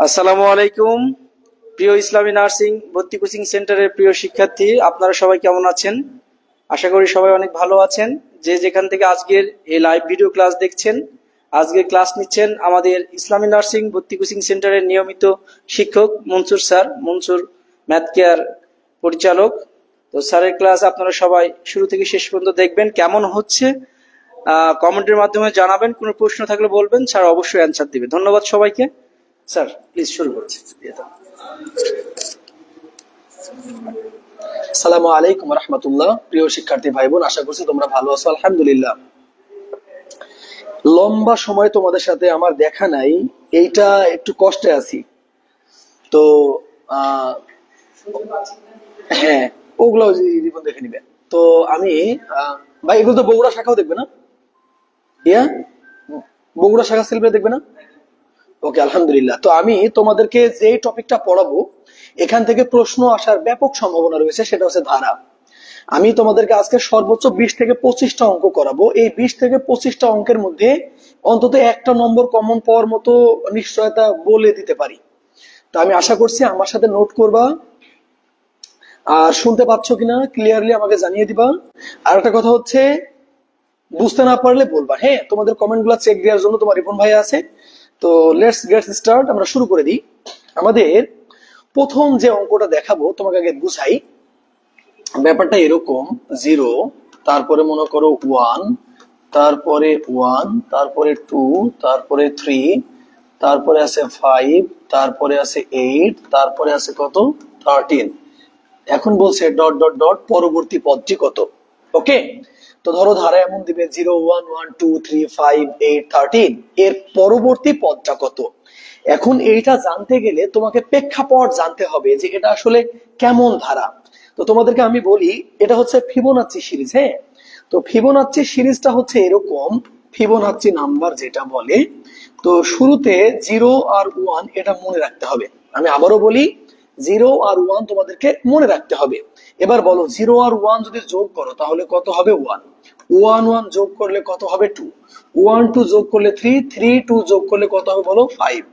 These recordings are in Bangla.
আসসালামু আলাইকুম প্রিয় ইসলামী নার্সিং ভর্তি কোচিং সেন্টারের প্রিয় শিক্ষার্থী, আপনারা সবাই কেমন আছেন? আশা করি সবাই অনেক ভালো আছেন। যে যেখান থেকে আজকের এই লাইভ ভিডিও ক্লাস দেখছেন, আজকের ক্লাস নিচ্ছেন আমাদের ইসলামী নার্সিং ভর্তি কোচিং সেন্টারের নিয়মিত শিক্ষক Mansur sir, Mansur math care পরিচালক। তো স্যারের ক্লাস আপনারা সবাই শুরু থেকে শেষ পর্যন্ত দেখবেন। কেমন হচ্ছে কমেন্টের মাধ্যমে জানাবেন, কোনো প্রশ্ন থাকলে বলবেন, স্যার অবশ্যই অ্যান্সার দিবে। ধন্যবাদ সবাইকে। স্যার প্লিজ শুরু করছি। আসসালামু আলাইকুম রহমতুল্লাহ। প্রিয় শিক্ষার্থী ভাই বোন, আশা করছি তোমরা ভালো আছো। আলহামদুলিল্লাহ, লম্বা সময় তোমাদের সাথে আমার দেখা নাই, এইটা একটু কষ্টে আছি। তো হ্যাঁ, ওগুলো রিবন দেখে নিবে। তো আমি ভাই, এগুলো তো বগুড়া শাখাও দেখবে না? ইয়া, বগুড়া শাখা সিলেবাস দেখবে না? ওকে, আলহামদুলিল্লাহ। তো আমি তোমাদেরকে যে টপিকটা পড়াবো, এখান থেকে প্রশ্ন আসার ব্যাপক সম্ভাবনা রয়েছে, সেটা হচ্ছে ধারা। আমি তোমাদেরকে আজকে সর্বোচ্চ 20 থেকে 25টা অঙ্ক করাবো। এই 20 থেকে 25টা অঙ্কের মধ্যে অন্তত একটা নম্বর কমন পাওয়ার মতো নিশ্চয়তা বলে দিতে পারি। তো আমি আশা করছি আমার সাথে নোট করবা, আর শুনতে পাচ্ছ কিনা ক্লিয়ারলি আমাকে জানিয়ে দিবা। আর একটা কথা হচ্ছে, বুঝতে না পারলে বলবা। হ্যাঁ, তোমাদের কমেন্ট গুলা চেক দেওয়ার জন্য তোমার রিপন ভাই আছে। তো লেটস গেট স্টার্ট, আমরা শুরু করে দিই। আমাদের প্রথম যে অঙ্কটা দেখাবো, তোমাকে আগে বুঝাই। ব্যাপারটা এরকম, 0, তারপরে মনে করো 1, তারপরে 1, তারপরে 2, তারপরে 3, তারপরে আছে 5, তারপরে আছে 8, তারপরে আছে কত 13। এখন বলছে ডট ডট ডট পরবর্তী পদটি কত। ওকে, তো ধরো ধারা এমন দিবে 0, 1, 1, 2, 3, 5, 8, 13, এর পরবর্তী পদটা কত। এখন এইটা জানতে গেলে তোমাকে প্রেক্ষাপট জানতে হবে যে এটা আসলে কেমন ধারা। তো তোমাদেরকে আমি বলি, এটা হচ্ছে ফিবোনাচ্চি সিরিজ। হ্যাঁ, তো ফিবোনাচ্চি সিরিজটা হচ্ছে এরকম, ফিবোনাচ্চি নাম্বার যেটা বলে। তো শুরুতে 0 আর 1 এটা মনে রাখতে হবে। আমি আবারও বলি, 0 আর 1 তোমাদেরকে মনে রাখতে হবে। এবার বলো, 0 আর 1 যদি যোগ করো তাহলে কত হবে 1, 1 1 যোগ করলে কত হবে 2, 1 2 যোগ করলে 3, 3 2 যোগ করলে কত হবে বলো 5,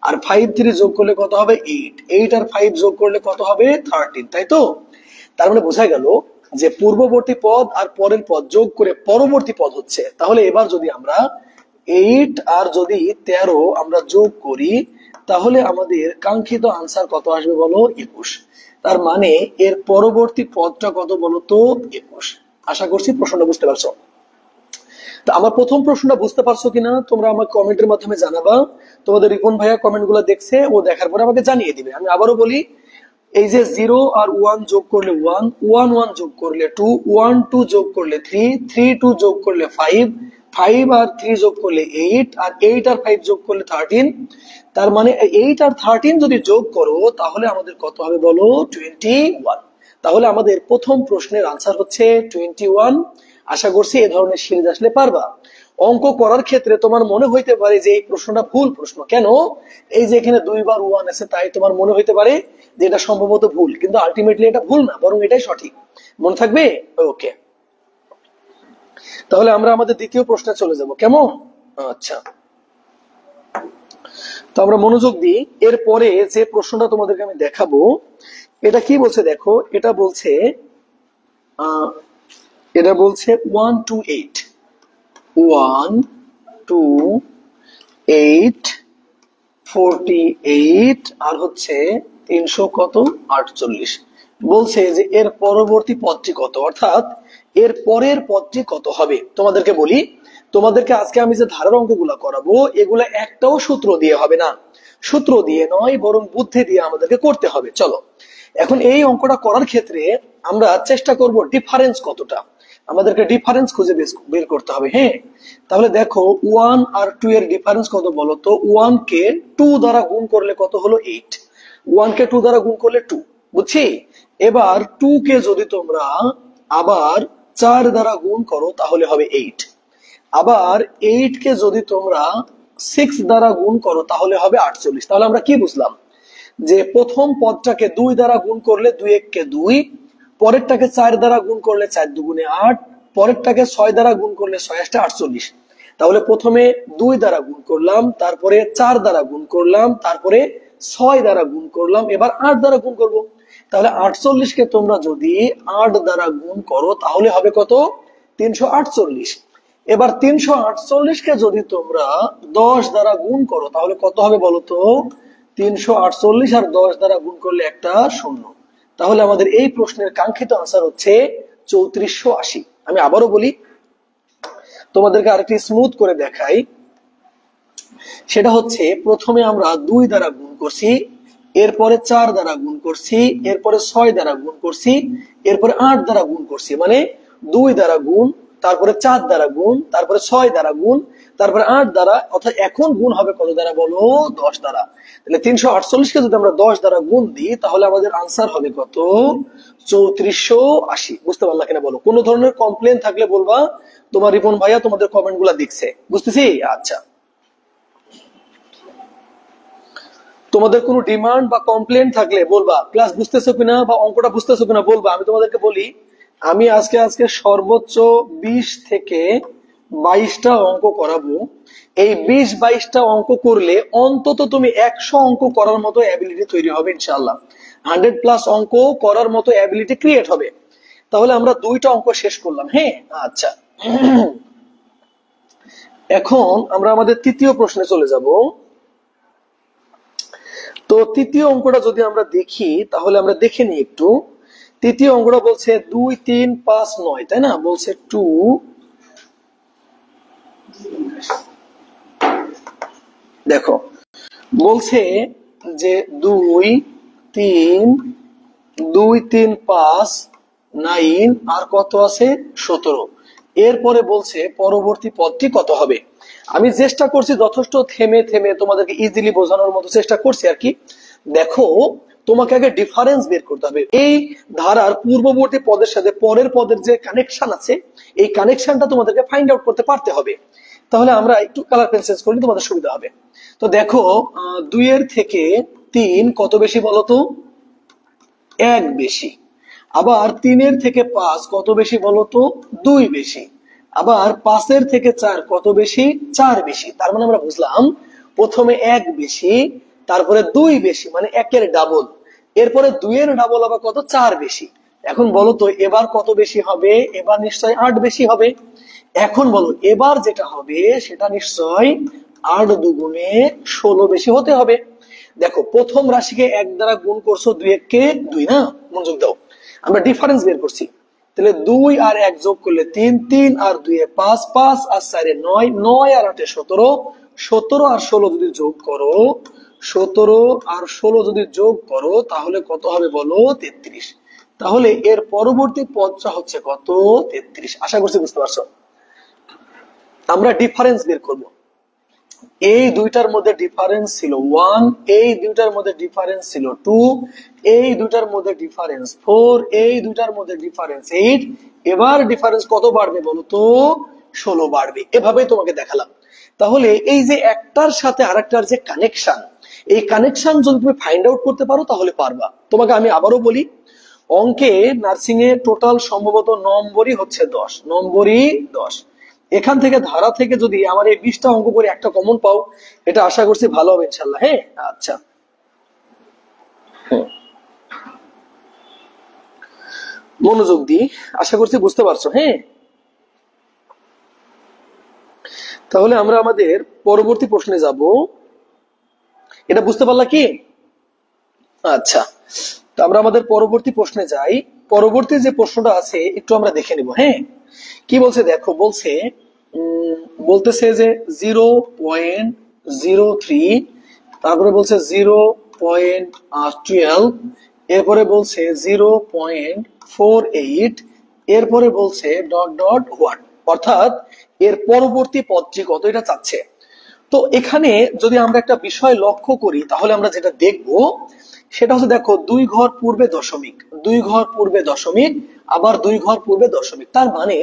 আর 5 3 যোগ করলে কত হবে 8, 8 আর 5 যোগ করলে কত হবে 13, তাই তো? তার মানে বোঝা গেল যে পূর্ববর্তী পদ আর পরের পদ যোগ করে পরবর্তী পদ হচ্ছে। তাহলে এবার যদি আমরা 8 আর যদি 13 আমরা যোগ করি, তাহলে আমাদের কাঙ্ক্ষিত আনসার কত আসবে বলো 21। তার মানে এর পরবর্তী পদটা কত বলো তো 21। আশা করছি প্রশ্নটা বুঝতে পারছো। তো আমার প্রথম প্রশ্নটা বুঝতে পারছো কিনা তোমরা আমাকে কমেন্টের মাধ্যমে জানাবা। তোমাদের রিপন ভাইয়া কমেন্ট গুলো দেখছে, ও দেখার পরে আমাকে জানিয়ে দিবে। আমি আবারও বলি, এই যে 0 আর 1 যোগ করলে 1, 1 1 যোগ করলে 2, 1 2 যোগ করলে 3, 3 2 যোগ করলে 5, 5 আর 3 যোগ করলে 8, আর 8 আর 5 যোগ করলে 13। তার মানে 8 আর 13 যদি যোগ করো তাহলে আমাদের কত হবে বলো 21। তাহলে আমাদের প্রথম প্রশ্নের আনসার হচ্ছে 21। আশা করছি এ ধরনের সিরিজ আসলে পারবা। অঙ্ক করার ক্ষেত্রে তোমার মনে হইতে পারে যে এই প্রশ্নটা ভুল প্রশ্ন। কেন? এই যে এখানে 2 বার 1 আছে, তাই তোমার মনে হইতে পারে যে এটা সম্ভবত ভুল, কিন্তু আলটিমেটলি এটা ভুল না, বরং এটাই সঠিক। মনে থাকবে? ওকে, তাহলে আমরা আমাদের দ্বিতীয় প্রশ্নে চলে যাব। কেমন? আচ্ছা, তো আমরা মনোযোগ দিই। এরপরে যে প্রশ্নটা তোমাদেরকে আমি দেখাবো, এটা কি বলছে দেখো। এটা বলছে 1 2 8, 1 2 8 48, আর হচ্ছে 300 কত 48। বলছে যে এর পরবর্তী পদটি কত, অর্থাৎ এর পরের পদটি কত হবে। তোমাদেরকে বলি, তোমাদেরকে আজকে আমি যে ধারার অঙ্কগুলা করাবো, এগুলা একটাও সূত্র দিয়ে হবে না, সূত্র দিয়ে নয়, বরং বুদ্ধি দিয়ে আমাদেরকে করতে হবে। চলো, এখন এই অঙ্কটা করার ক্ষেত্রে আমরা চেষ্টা করব ডিফারেন্স কতটা, আমাদেরকে ডিফারেন্স খুঁজে বের করতে হবে। হ্যাঁ, তাহলে দেখো 1 আর 2 এর ডিফারেন্স কত বলো তো। 1 কে 2 দ্বারা গুণ করলে কত হলো 8, 1 কে 2 দ্বারা গুণ করলে 2, বুঝছি? এবার 2 কে যদি তোমরা আবার 4 দ্বারা গুণ করো তাহলে হবে 8, আবার 8 কে যদি তোমরা 6 দ্বারা গুণ করো তাহলে হবে 48। তাহলে আমরা কি বুঝলাম? যে প্রথম পদটাকে 2 দ্বারা গুণ করলে 2 1 কে 2, পরেরটাকে 4 দ্বারা গুণ করলে 4 2 গুণে 8, পরেরটাকে 6 দ্বারা গুণ করলে 6 8 48। তাহলে প্রথমে 2 দ্বারা গুণ করলাম, তারপরে 4 দ্বারা গুণ করলাম, তারপরে 6 দ্বারা গুণ করলাম, এবার 8 দ্বারা গুণ করব। তাহলে 48 কে তোমরা যদি 8 দ্বারা গুণ করো তাহলে হবে কত? 348। এবার 348 কে যদি তোমরা 10 দ্বারা গুণ করো তাহলে কত হবে বলো তো? 348 আর 10 দ্বারা গুণ করলে একটা শূন্য। তাহলে আমাদের এই প্রশ্নের কাঙ্ক্ষিত আনসার হচ্ছে 3480। আমি আবারও বলি, তোমাদেরকে আরেকটি স্মুথ করে দেখাই। সেটা হচ্ছে প্রথমে আমরা 2 দ্বারা গুণ করছি, এরপরে 4 দ্বারা গুণ করছি, এরপরে 6 দ্বারা গুণ করছি, এরপরে 8 দ্বারা গুণ করছি। মানে 2 দ্বারা গুণ, তারপরে 4 দ্বারা গুণ, তারপরে 6 দ্বারা গুণ, তারপরে 8 দ্বারা, অর্থাৎ এখন গুণ হবে কত দ্বারা বলো? 10 দ্বারা। তাহলে 348 কে যদি আমরা 10 দ্বারা গুণ দিই তাহলে আমাদের আনসার হবে কত? 3480। বুঝতে পারলা কিনা বলো? কোনো ধরনের কমপ্লেন থাকলে বলবা, তোমার রিপন ভাইয়া তোমাদের কমেন্ট গুলা দেখছে। বুঝতেছি? আচ্ছা, তোমাদের কোনো ডিমান্ড বা কমপ্লেন থাকলে বলবা, ক্লাস বুঝতেছো কিনা বা অঙ্কটা বুঝতেছো কিনা বলবা। আমি তোমাদেরকে বলি, আমি আজকে সর্বোচ্চ 20 থেকে 22টা অঙ্ক করাবো। এই 20-22টা অঙ্ক করলে অন্তত তুমি 100 অঙ্ক করার মতো অ্যাবিলিটি তৈরি হবে ইনশাআল্লাহ। 100+ অঙ্ক করার মতো অ্যাবিলিটি ক্রিয়েট হবে। তাহলে আমরা 2টা অঙ্ক শেষ করলাম। হ্যাঁ, আচ্ছা, এখন আমরা আমাদের তৃতীয় প্রশ্নে চলে যাব। তো তৃতীয় অঙ্কটা যদি আমরা দেখি তাহলে আমরা দেখে নিই একটু। তৃতীয় অঙ্কটা বলছে 2 3 5 9, তাই না? বলছে 2, দেখো বলছে যে 2 3 5 9 আর কত আছে? 17। এরপরে বলছে পরবর্তী পদটি কত হবে। আমি চেষ্টা করছি যথেষ্ট থেমে থেমে তোমাদেরকে ইজিলি বোঝানোর মতো চেষ্টা করছি আর কি। দেখো, তোমাকে আগে ডিফারেন্স বের করতে হবে। এই ধারার পূর্ববর্তী পদের সাথে পরের পদের যে কানেকশন আছে, এই কানেকশনটা তোমাদেরকে ফাইন্ড আউট করতে পারতে হবে। তাহলে আমরা একটু কালার পেন চেঞ্জ করলে তোমাদের সুবিধা হবে। তো দেখো, 2 এর থেকে 3 কত বেশি বলতো? 1 বেশি। আবার 3 এর থেকে 5 কত বেশি বলতো? 2 বেশি। আবার 5 এর থেকে 4 কত বেশি? 4 বেশি। তার মানে আমরা বুঝলাম প্রথমে 1 বেশি, তারপরে 2 বেশি, মানে 1 এর ডাবল, এরপরে 2 এর ডাবল আবার কত? 4 বেশি। এখন বলো তো এবার কত বেশি হবে? এবার নিশ্চয় 8 বেশি হবে। এখন বলো এবার যেটা হবে সেটা নিশ্চয় 8 দুগুণে 16 বেশি হতে হবে। দেখো, প্রথম রাশিকে 1 দ্বারা গুণ করছো, 2 1 2, না? মনোযোগ দাও, আমরা ডিফারেন্স বের করছি। তাহলে 2 আর 1 যোগ করলে 3, 3 আর 2 5, 5 আর 4 9, 9 আর 8 17, 17 আর 16 যদি যোগ করো, 17 আর 16 যদি যোগ করো তাহলে কত হবে বলো? 33। তাহলে এর পরবর্তী পদটা হচ্ছে কত? 33। আশা করছি বুঝতে পারছো। আমরা ডিফারেন্স বের করব। এই দুইটার মধ্যে ডিফারেন্স ছিল 1, এই দুইটার মধ্যে ডিফারেন্স ছিল 2, এই দুইটার মধ্যে ডিফারেন্স 4, এই দুইটার মধ্যে ডিফারেন্স 8। এবার ডিফারেন্স কত বাড়বে বলো তো? 16 বাড়বে। এভাবেই তোমাকে দেখালাম। তাহলে এই যে একটার সাথে আরেকটার যে কানেকশন, এই কানেকশন যদি তুমি ফাইন্ড আউট করতে পারো তাহলে পারবা। তোমাকে আমি আবারও বলি, অঙ্কে নার্সিং এ টোটাল সম্ভবত নম্বরই হচ্ছে 10, নম্বরই 10। এখান থেকে ধারা থেকে যদি আমার এই 20টা অঙ্ক করে একটা কমন পাও, এটা আশা করছি ভালো হবে ইনশাল্লাহ। হ্যাঁ, আচ্ছা, মনোযোগ দি, আশা করছি বুঝতে পারছো। হ্যাঁ, তাহলে আমরা আমাদের পরবর্তী প্রশ্নে যাব। এটা বুঝতে পারলা কি? আচ্ছা, তো আমরা আমাদের পরবর্তী প্রশ্নে যাই। পরবর্তী যে প্রশ্নটা আছে একটু আমরা দেখে নিব। হ্যাঁ, কি বলছে দেখো, বলতেছে যে 0.03, তারপরে বলছে 0.12, এরপরে বলছে 0.48, এরপরে বলছে ডট ডট হোয়াট, অর্থাৎ এর পরবর্তী পদটি কত এটা চাচ্ছে। তো এখানে যদি আমরা একটা বিষয় লক্ষ্য করি তাহলে আমরা যেটা দেখব সেটা হচ্ছে, দেখো 2 ঘর পূর্বে দশমিক, 2 ঘর পূর্বে দশমিক, আবার 2 ঘর পূর্বে দশমিক। তার মানে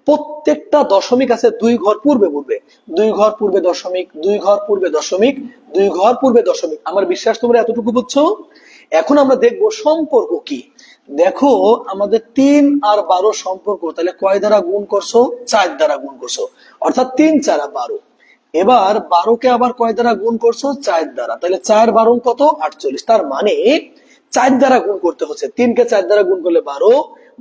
প্রত্যেকটা দশমিক আছে 2 ঘর পূর্বে পূর্বে, 2 ঘর পূর্বে দশমিক, 2 ঘর পূর্বে দশমিক, 2 ঘর পূর্বে দশমিক। আমার বিশ্বাস তোমরা এতটুকু বুঝছো। এখন আমরা দেখবো সম্পর্ক কি। দেখো আমাদের 3 আর 12 সম্পর্ক, তাহলে কয় দ্বারা গুণ করছো? 4 দ্বারা গুণ করছো, অর্থাৎ 3 4 12। এবার 12কে আবার কয় দ্বারা গুণ করছো? 4 দ্বারা, তাহলে 4 12 কত? 48। তার মানে 4 দ্বারা গুণ করতে হচ্ছে। 3কে 4 দ্বারা গুণ করলে 12,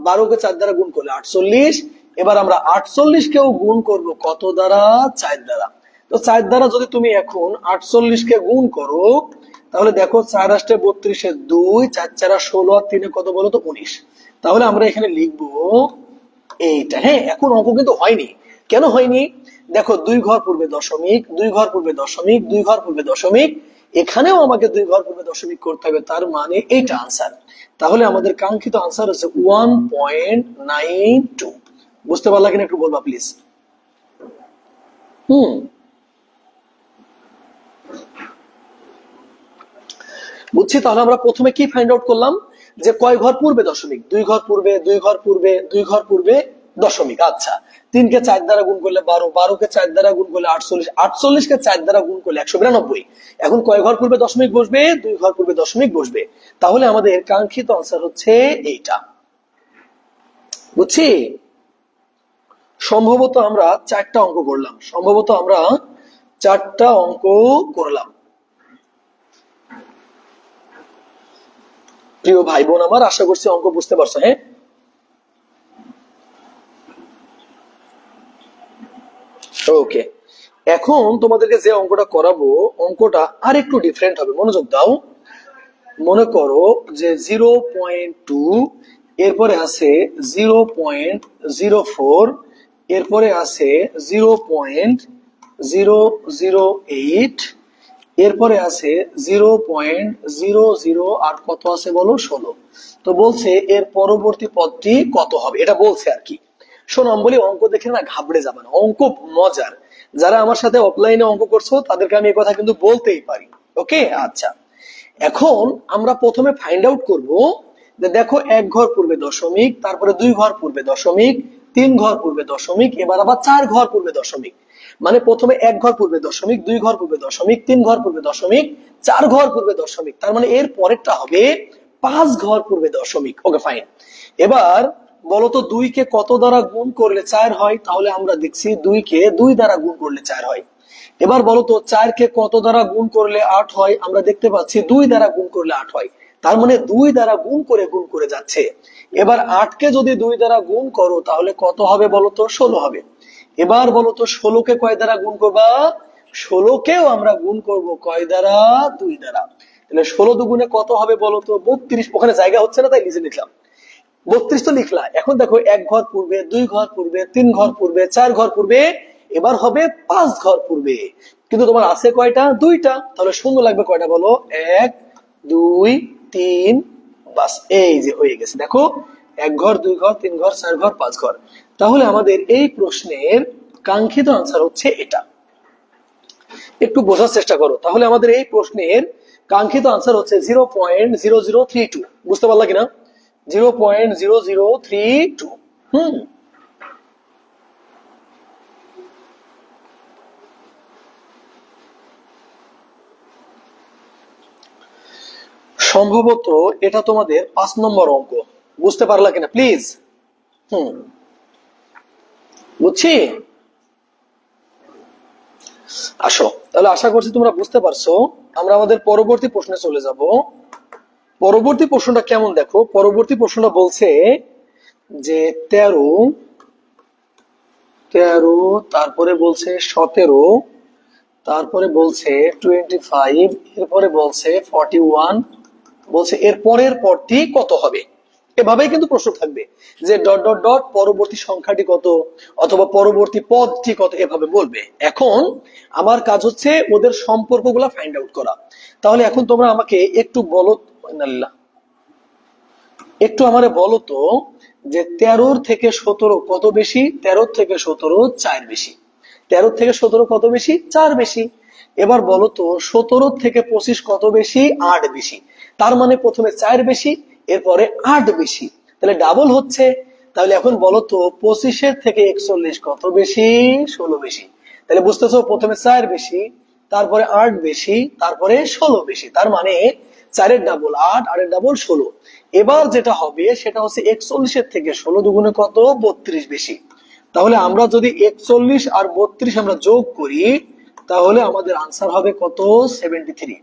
12কে 4 দ্বারা গুণ করলে 48। এবার আমরা 48কেও গুণ করব কত দ্বারা? 4 দ্বারা। তো 4 দ্বারা যদি তুমি এখন 48কে গুণ করো, তাহলে দেখো 4 8 32 2, 4 4 16 আর 3 কত বলো তো? 19। তাহলে আমরা এখানে লিখবো এইটা। হ্যাঁ, এখন অঙ্ক কিন্তু হয়নি। কেন হয়নি? দেখো 2 ঘর পূর্বে দশমিক, 2 ঘর পূর্বে দশমিক, 2 ঘর পূর্বে দশমিক, এখানেও আমাকে 2 ঘর পূর্বে দশমিক করতে হবে, তার মানে এইটা আনসার। তাহলে আমাদের কাঙ্ক্ষিত আনসার হচ্ছে 1.92। বুঝতে পারলা কিনা একটু বলবা প্লিজ। বুঝছি। তাহলে আমরা প্রথমে কি ফাইন্ড আউট করলাম? যে কয় ঘর পূর্বে দশমিক? 2 ঘর পূর্বে, 2 ঘর পূর্বে, 2 ঘর পূর্বে দশমিক। আচ্ছা, 3কে 4 দ্বারা গুণ করলে 12, 12কে 4 দ্বারা গুণ করলে 48, 48কে 4 দ্বারা গুণ করলে 192। এখন কয় ঘর পূর্বে দশমিক বসবে? 2 ঘর পূর্বে দশমিক বসবে। তাহলে আমাদের কাঙ্ক্ষিত আনসার হচ্ছে এইটা। বুঝছি। সম্ভবত আমরা 4টা অঙ্ক করলাম, সম্ভবত আমরা 4টা অঙ্ক করলাম। প্রিয় ভাই বোন আমার, আশা করছি অঙ্ক বুঝতে পারছো। হ্যাঁ, ওকে। এখন তোমাদেরকে যে অঙ্কটা করাবো, অঙ্কটা আর একটু ডিফারেন্ট হবে, মনোযোগ দাও। মনে করো যে 0.2, এরপরে আছে 0.04, এরপরে আছে 0.008, এরপরে আছে 0.00 আর কত আছে বলো? 16। তো বলছে এর পরবর্তী পদটি কত হবে, এটা বলছে আর কি। শোনো, আমি বলি অঙ্ক দেখে না ঘাবড়ে যাবে না, অঙ্ক মজার। যারা আমার সাথে অফলাইনে অঙ্ক করছো তাদেরকে আমি এই কথা কিন্তু বলতেই পারি। ওকে, আচ্ছা। এখন আমরা প্রথমে ফাইন্ড আউট করব যে দেখো 1 ঘর পূর্বে দশমিক, তারপরে 2 ঘর পূর্বে দশমিক, 3 ঘর পূর্বে দশমিক, এবার আবার 4 ঘর পূর্বে দশমিক। মানে প্রথমে 1 ঘর পূর্বে দশমিক, 2 ঘর পূর্বে দশমিক, 3 ঘর পূর্বে দশমিক, 4 ঘর পূর্বে দশমিক। তার মানে এর পরেরটা হবে 5 ঘর পূর্বে দশমিক। ওকে, ফাইন। এবার বলতো 2 কে কত দ্বারা গুণ করলে 4 হয়? তাহলে আমরা দেখছি 2 কে 2 দ্বারা গুণ করলে 4 হয়। এবার বলতো 4 কে কত দ্বারা গুণ করলে 8 হয়? আমরা দেখতে পাচ্ছি 2 দ্বারা গুণ করলে 8 হয়। তার মানে 2 দ্বারা গুণ করে যাচ্ছে। এবার 8 কে যদি 2 দ্বারা গুণ করো তাহলে কত হবে বলতো? 16 হবে। এবার বলতো 16 কে কয় দ্বারা গুণ করবা? 16 কেও আমরা গুণ করব কয় দ্বারা? 2 দ্বারা। তাহলে 16 দুগুণে কত হবে বলতো? 32। ওখানে জায়গা হচ্ছে না তাই নিচে লিখলাম 32। তো লিখলা। এখন দেখো 1 ঘর পূর্বে, 2 ঘর পূর্বে, 3 ঘর পূর্বে, 4 ঘর পূর্বে, এবার হবে 5 ঘর পূর্বে। কিন্তু তোমার আছে কয়টা? 2টা। তাহলে শূন্য লাগবে কয়টা বলো? 1 2 3, বাস এই যে হয়ে গেছে। দেখো 1 ঘর, 2 ঘর, 3 ঘর, 4 ঘর, 5 ঘর। তাহলে আমাদের এই প্রশ্নের কাঙ্ক্ষিত আনসার হচ্ছে এটা। একটু বোঝার চেষ্টা করো। তাহলে আমাদের এই প্রশ্নের কাঙ্ক্ষিত আনসার হচ্ছে 0.0032। বুঝতে পারলা কিনা? 0.0032। সম্ভবত এটা তোমাদের 5 নম্বর অঙ্ক। বুঝতে পারলা কিনা প্লিজ? বুঝছি। আসো, তাহলে আশা করছি তোমরা বুঝতে পারছো। আমরা আমাদের পরবর্তী প্রশ্নে চলে যাব। পরবর্তী প্রশ্নটা কেমন দেখো। পরবর্তী প্রশ্নটা বলছে যে 13, তারপরে বলছে 17, তারপরে বলছে 25, এরপরে বলছে 41, বলছে এর পরের পদটি কত হবে। এভাবেই কিন্তু প্রশ্ন থাকবে যে ডট ডট ডট পরবর্তী সংখ্যাটি কত অথবা পরবর্তী পদটি কত, এভাবে বলবে। এখন আমার কাজ হচ্ছে ওদের সম্পর্কগুলো ফাইন্ড আউট করা। তাহলে এখন তোমরা আমাকে একটু বলো, একটু আমারে বলো তো যে 13 থেকে 17 কত বেশি? 13 থেকে 17 4 বেশি। 13 থেকে 17 কত বেশি? 4 বেশি। এবার বলো তো 17 থেকে 25 কত বেশি? 8 বেশি। তার মানে প্রথমে 4 বেশি, এরপরে 8 বেশি, তাহলে ডাবল হচ্ছে। তাহলে এখন বলো তো 25 থেকে 41 কত বেশি? 16 বেশি। তাহলে বুঝতেছো প্রথমে 4 বেশি, তারপরে 8 বেশি, তারপরে 16 বেশি। তার মানে 4 ডাবল 8, 8 ডাবল 16। এবার যেটা হবে সেটা হচ্ছে 41 থেকে 16 দুগুণে কত, 32 বেশি। তাহলে আমরা যদি 41 আর 32 আমরা যোগ করি তাহলে আমাদের আনসার হবে কত, 73।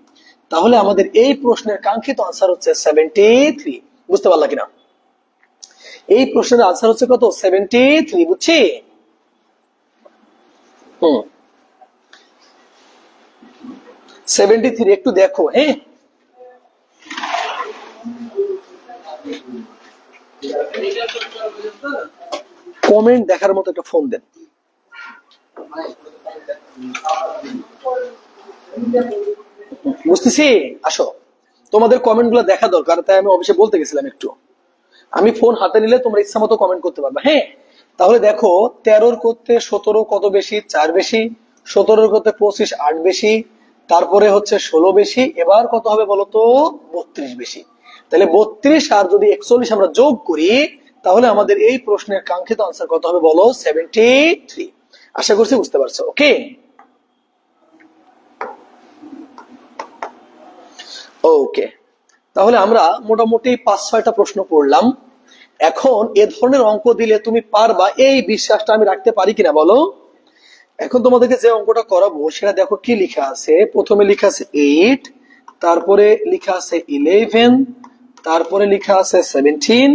তাহলে আমাদের এই প্রশ্নের কাঙ্ক্ষিত আনসার হচ্ছে 73। বুঝতে পারলা কিনা? এই প্রশ্নের আনসার হচ্ছে কত, 73। বুঝছি? 73 একটু দেখো। হ্যাঁ, কমেন্ট দেখার মতো একটা ফোন দেন। বুঝতেছি, আসো তোমাদের কমেন্ট গুলো দেখা দরকার, তাই আমি অফিসে বলতে গেছিলাম একটু। আমি ফোন হাতে নিলে তোমরা ইচ্ছা মতো কমেন্ট করতে পারবে। হ্যাঁ, তাহলে দেখো 13 করতে 17 কত বেশি, 4 বেশি। 17 করতে 25 8 বেশি। তারপরে হচ্ছে 16 বেশি। এবার কত হবে বলতো, 32 বেশি। তাহলে 32 আর যদি 41 আমরা যোগ করি তাহলে আমাদের এই প্রশ্নের কাঙ্ক্ষিত আনসার কত হবে বলো, 73। আশা করছি বুঝতে পারছো। ওকে, ওকে, তাহলে আমরা মোটামুটি 5-6টা প্রশ্ন পড়লাম। এখন এ ধরনের অঙ্ক দিলে তুমি পারবা, এই বিশ্বাসটা আমি রাখতে পারি কিনা বলো। এখন তোমাদেরকে যে অঙ্কটা করাবো সেটা দেখো কি লেখা আছে। প্রথমে লেখা আছে 8, তারপরে লেখা আছে 11, তারপরে লেখা আছে 17,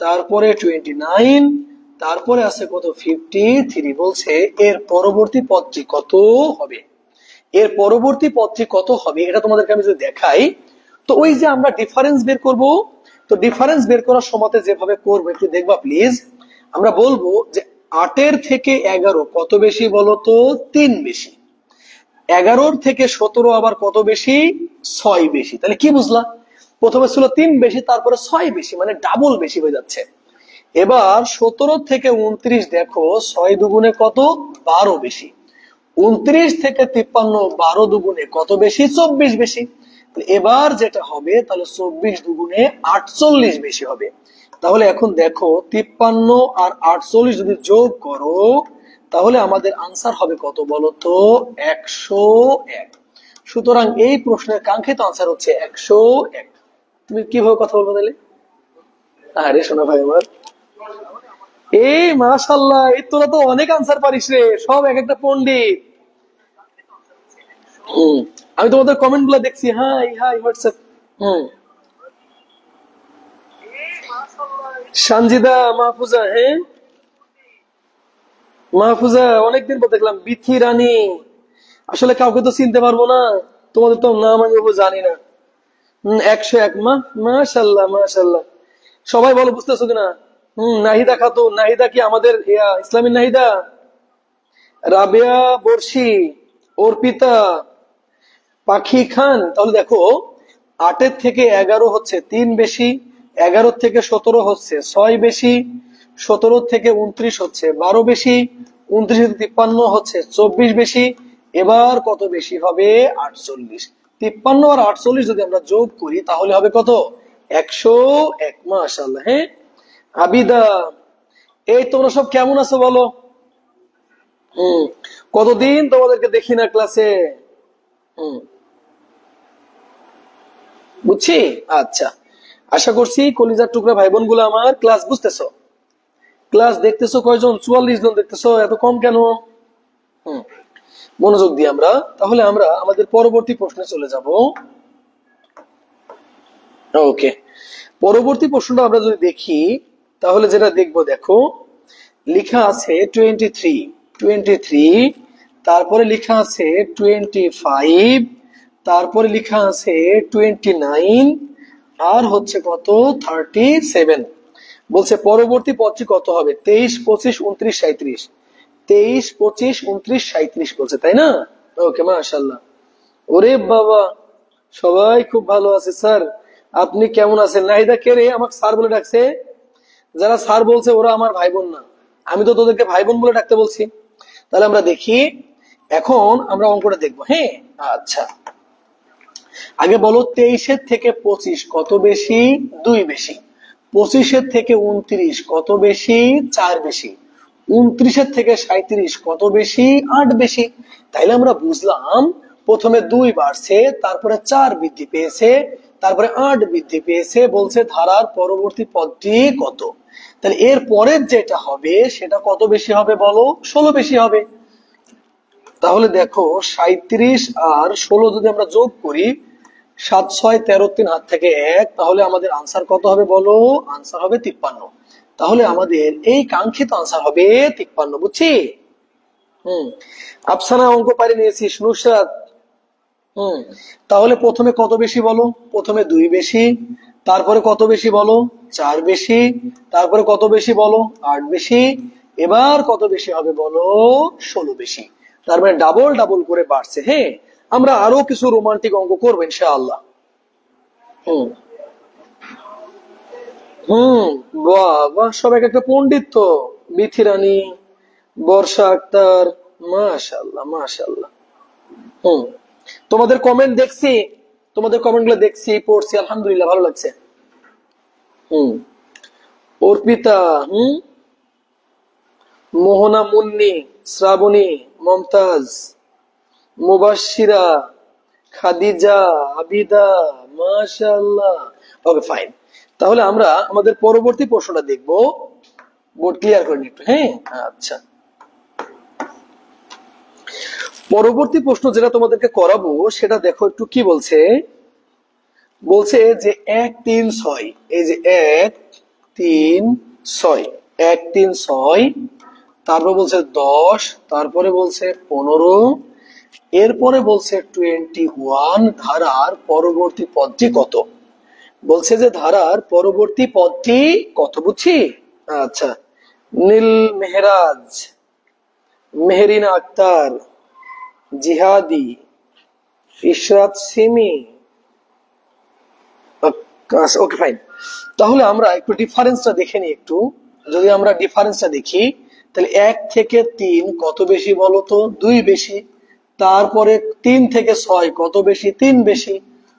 তারপরে 29, তারপরে আছে কত, 53। বলছে এর পরবর্তী পদটি কত হবে। এর পরবর্তী পদটি কত হবে এটা তোমাদেরকে আমি যদি দেখাই, তো ওই যে আমরা ডিফারেন্স বের করব, তো ডিফারেন্স বের করার সময় যেভাবে করবো একটু দেখবা প্লিজ। আমরা বলবো যে 8 থেকে 11 কত বেশি বলতো, 3 বেশি। 11 থেকে 17 আবার কত বেশি, 6 বেশি। তাহলে কি বুঝলা, প্রথমে ছিল 3 বেশি, তারপরে 6 বেশি, মানে ডাবল বেশি হয়ে যাচ্ছে। এবার 17 থেকে 29 দেখো, 6 দুগুণে কত, 12 বেশি। 29 থেকে 53 12 দুগুণে কত বেশি, 24 বেশি। এবার যেটা হবে তাহলে 24 দুগুণে 48 বেশি হবে। তাহলে এখন দেখো 53 আর 48 যদি যোগ করো তাহলে আমাদের আনসার হবে কত বলতো, 101। সুতরাং এই প্রশ্নের কাঙ্ক্ষিত আনসার হচ্ছে 101। তুমি কিভাবে কথা বলবো তাহলে? আরে শোনা ভাই আমার, এই মাশাআল্লাহ, এই তোরা তো অনেক আনসার পারিস রে, সব এক একটা পণ্ডিত। আমি তোমাদের কমেন্ট গুলো দেখছি। High high WhatsApp. Sanjida, Mahfuza, হ্যাঁ মাহফুজা, অনেকদিন পর দেখলাম। বিথি রানী, আসলে কাউকে তো চিনতে পারবো না, তোমাদের তো নাম আমি জানি না। 101, মাশাআল্লাহ মাশাআল্লাহ। সবাই বলো বুঝতেছো কিনা। নাহিদা খাতুন, নাহিদা কি আমাদের ইসলামী নাহিদা? রাবেয়া বর্ষি, অর্পিতা, পাখি খান। তাহলে দেখো 8 থেকে 11 হচ্ছে 3 বেশি, 11 থেকে 17 হচ্ছে 6 বেশি, 17 থেকে 29 হচ্ছে 12 বেশি, 29 থেকে 53 হচ্ছে 24 বেশি। এবার কত বেশি হবে, 48। 53 আর 48 যদি আমরা যোগ করি তাহলে হবে কত, 101। মাশাআল্লাহ। হ্যাঁ আবিদা, এই তোমরা সব কেমন আছো বলো। কতদিন তোমাদেরকে দেখি না ক্লাসে। বুঝছি, আচ্ছা। আশা করছি কলিজার টুকরা ভাই বোন গুলো আমার ক্লাস বুঝতেছো। ক্লাস দেখতেছো কয়জন, 44 জন দেখতেছো, এত কম কেন? মনোযোগ দিয়ে আমরা তাহলে আমরা আমাদের পরবর্তী প্রশ্নে চলে যাব। ওকে, পরবর্তী প্রশ্নটা আমরা যদি দেখি তাহলে যেটা দেখবো, দেখো লেখা আছে 23, তারপরে লেখা আছে 25, তারপরে লেখা আছে 29, আর হচ্ছে কত, 37। বলছে পরবর্তী পদটি কত হবে, 23, 25, 29, 37। 23, 25, 29, 37 বলছে, তাই না? ওকে মাশাআল্লাহ। ওরে বাবা, সবাই খুব ভালো আছে স্যার, আপনি কেমন আছেন? নাহিদা কে রে, আমাকে স্যার বলে ডাকছে। যারা স্যার বলছে ওরা আমার ভাই বোন না, আমি তো তোদেরকে ভাই বোন বলে ডাকতে বলছি। তাহলে আমরা দেখি, এখন আমরা অঙ্কটা দেখবো। হ্যাঁ আচ্ছা, আগে বলো 23 থেকে 25 কত বেশি, 2 বেশি। 25 থেকে 29 কত বেশি, 4 বেশি। 29 থেকে 37 কত বেশি, 8 বেশি। তাইলে আমরা বুঝলাম প্রথমে 2 বাড়ছে, তারপরে 4 বৃদ্ধি পেয়েছে, তারপরে 8 বৃদ্ধি পেয়েছে, বলছে ধারার পরবর্তী পদটি কত। তাহলে এর পরের যেটা হবে সেটা কত বেশি হবে বলো? 16 বেশি হবে। তাহলে দেখো 37 আর 16 যদি আমরা যোগ করি, 7 6 13 3 হাত থেকে 1, তাহলে আমাদের আনসার কত হবে বলো? আনসার হবে 53। তাহলে আমাদের এই কাঙ্ক্ষিত আনসার হবে 53, বুঝছি? আফসানা অঙ্ক পারি নিয়েছিস, নুসরাত তাহলে প্রথমে কত বেশি বলো? প্রথমে 2 বেশি, তারপরে কত বেশি বলো? 4 বেশি, তারপরে কত বেশি বলো? 8 বেশি, এবার কত বেশি হবে বলো? 16 বেশি। তার মানে ডাবল ডাবল করে বাড়ছে। হ্যাঁ, আমরা আরো কিছু রোমান্টিক অঙ্ক করবো ইনশাআল্লাহ। হুম হুম বাহ বাহ, সব এক একটা পণ্ডিত তো। বিথি রানী, বর্ষা আক্তার, মাশাআল্লাহ মাশাআল্লাহ। হুম তোমাদের কমেন্ট দেখছি, তোমাদের কমেন্ট গুলো দেখছি, পড়ছি, আলহামদুলিল্লাহ ভালো লাগছে। হুম অর্পিতা, মোহনা, মুন্নি, শ্রাবণী, মমতাজ, মুবাশশিরা, খাদিজা, আবিদা, মাশাআল্লাহ। ওকে ফাইন, তাহলে আমরা আমাদের পরবর্তী প্রশ্নটা দেখবো। বোর্ড ক্লিয়ার করে নি একটু। হ্যাঁ আচ্ছা, পরবর্তী প্রশ্ন যেটা তোমাদেরকে করাবো সেটা দেখো একটু কি বলছে। বলছে যে 1 3 6, এই যে 1 3 6, 1 3 6, তারপর বলছে 10, তারপরে বলছে 15, এরপরে বলছে 21। ধারার পরবর্তী পদটি কত? বলছে যে ধারার পরবর্তী পদটি কত, বুঝছি? আচ্ছা, নীল মেহরাজ, মেহরিনা আক্তার, জিহাদি, ইশরাত সিমি। ওকে ফাইন, তাহলে আমরা একটু ডিফারেন্সটা দেখে নিই একটু। যদি আমরা ডিফারেন্সটা দেখি, তাহলে 1 থেকে 3 কত বেশি বলো তো? 2 বেশি। তারপরে 3 থেকে 6 কত বেশি? 3 বেশি।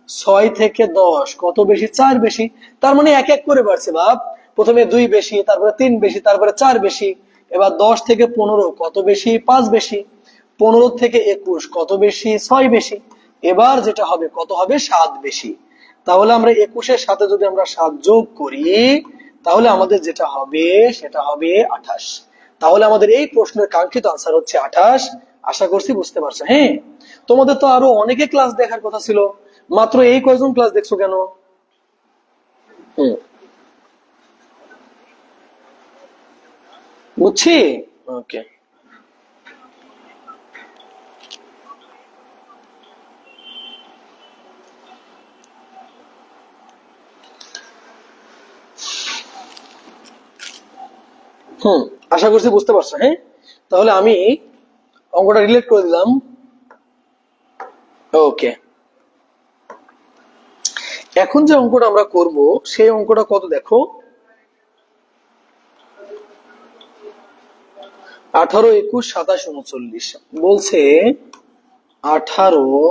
6 থেকে 10 কত বেশি? 4 বেশি। তার মানে এক এক করে বাড়ছে বাপ। প্রথমে 2 বেশি, তারপরে 3 বেশি, তারপরে 4 বেশি। এবার 10 থেকে 15 কত বেশি? 5 বেশি। 15 থেকে 21 কত বেশি? 6 বেশি। এবার যেটা হবে কত হবে? 7 বেশি। তাহলে আমরা 21-এর সাথে যদি আমরা 7 যোগ করি, তাহলে আমাদের যেটা হবে সেটা হবে 28। তাহলে আমাদের এই প্রশ্নের কাঙ্ক্ষিত আনসার হচ্ছে 28। আশা করছি বুঝতে পারছো। হ্যাঁ, তোমাদের তো আরো অনেকে ক্লাস দেখার কথা ছিল, মাত্র এই কয়জন ক্লাস দেখছো কেন? বুঝছি। ওকে, আশা করছি বুঝতে পারছো। হ্যাঁ, তাহলে আমি অঙ্কটা রিলেট করে দিলাম। ওকে, এখন যে অঙ্কটা আমরা করব সেই অঙ্কটা কত দেখো। 18 21 27 39 বলছে। 18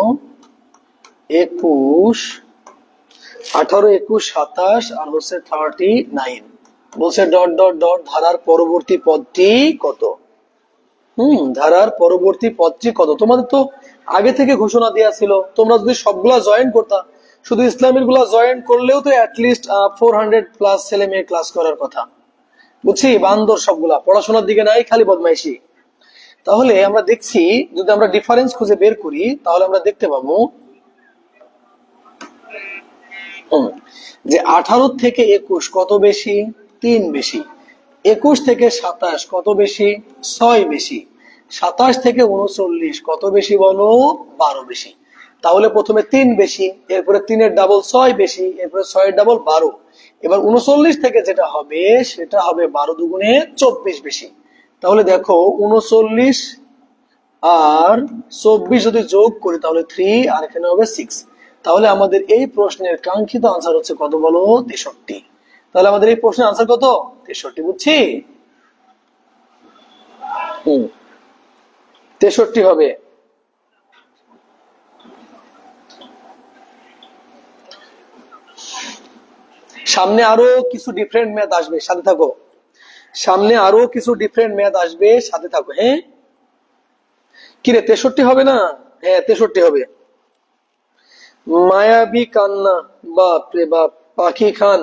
21 27 আর হচ্ছে 39 বলছে ডট ডট ডট ধারার পরবর্তী পদটি কত? ধারার পরবর্তী পদটি কত? তোমাদের তো আগে থেকে ঘোষণা দেওয়া ছিল, তোমরা যদি সবগুলা জয়েন করতা, শুধু ইসলামের গুলা জয়েন করলেও তো অ্যাটলিস্ট 400+ ছেলে মেয়ে ক্লাস করার কথা। বুঝছি, বান্দর সবগুলা পড়াশোনার দিকে নাই, খালি বদমাইশি। তাহলে আমরা দেখছি, যদি আমরা ডিফারেন্স খুঁজে বের করি তাহলে আমরা দেখতে পাবো যে 18 থেকে 21 কত বেশি? 3 বেশি। 21 থেকে 27 কত বেশি? 6 বেশি। 27 থেকে 39 কত বেশি বলো? 12 বেশি। তাহলে প্রথমে 3 বেশি, এরপরে 3-এর ডাবল 6 বেশি, এরপরে 6-এর ডাবল 12। এবার 39 থেকে যেটা হবে সেটা হবে 12 দুগুণে 24 বেশি। তাহলে দেখো 39 আর 24 যদি যোগ করি তাহলে 3, আর এখানে হবে 6। তাহলে আমাদের এই প্রশ্নের কাঙ্ক্ষিত আনসার হচ্ছে কত বলো? 63। তাহলে আমাদের এই প্রশ্নের আনসার কত? 63, বুঝছি? 63 হবে। সামনে আরো কিছু ডিফারেন্ট ম্যাথ আসবে, সাথে থাকো। সামনে আরো কিছু ডিফারেন্ট ম্যাথ আসবে, সাথে থাকো। হ্যাঁ, কিরে 63 হবে না? হ্যাঁ 63 হবে। মায়াবী কান্না, বাপ রে বাপ। পাখি খান,